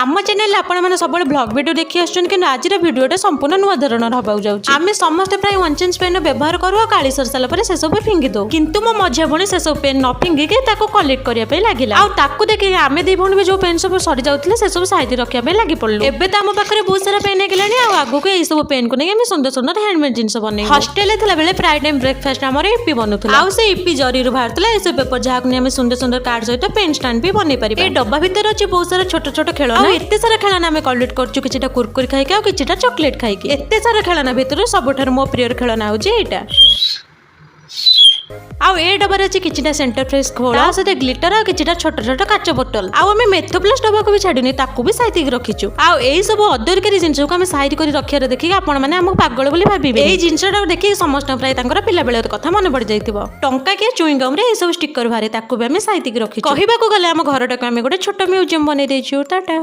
आम चैनल आपण सब ब्लॉग वीडियो देखी आसुन कि आज भिडियोटा संपूर्ण नुआ धरण हवा जाऊँगी। आम समस्त प्राय 1 इंच पेन व्यवहार करूँ काली सर सारा से सब फिंगी दो किंतु मो मझिया भणी से सब पेन न फिंगिक कलेक्ट करने लगे आउ देखिए आम दी भणी भी जो पेन सब सरी जाते से सब साइड रखापी लगी पड़े। एबे तो आम पाखे बहुत सारा पेन है आगू ये सब पेन को नहीं सुंदर सुंदर हैंडमेड जिन बने हस्टेल बेले प्राय टाइम ब्रेकफास्ट आम इपी बनूला आउ से इपी जरी बाहर ये पेपर जहाँ नहीं सुंदर सुंदर कार्ड सहित पेन स्टाण्ड भी बनई पारे। डब्बा भितर अच्छे बहुत सारा छोट छोट खेलना एत सारा खेलना आम कलेक्ट करूँ कि कुरकुरी खाई आ कि चॉकलेट खाई एत सारा खेलना भितर सबुठ मो प्रिय खेलना हूँ यहाँ आउ ए डबार अच्छी कि सेंटर फ्रेश खोल सहित ग्लिटर आ कि छोट छोट काच बोतल आम मेथोप्लस डबा को भी छाड़नी भी साइड रखीचु आउ यही सब अदरकारी जिन को साइड कर रखियार देखिए आपण पागल बोली भावे यही जिनटा देखिए समस्त प्राय पिला बेल कथा मन पड़ जाइए टंका कि चुईंगम रे सब स्टिकर बाहर भी आम साइड रखी कहवाक गले आम घर टाक आम गोटे छोट म्यूजियम बनई देचु। टाटा।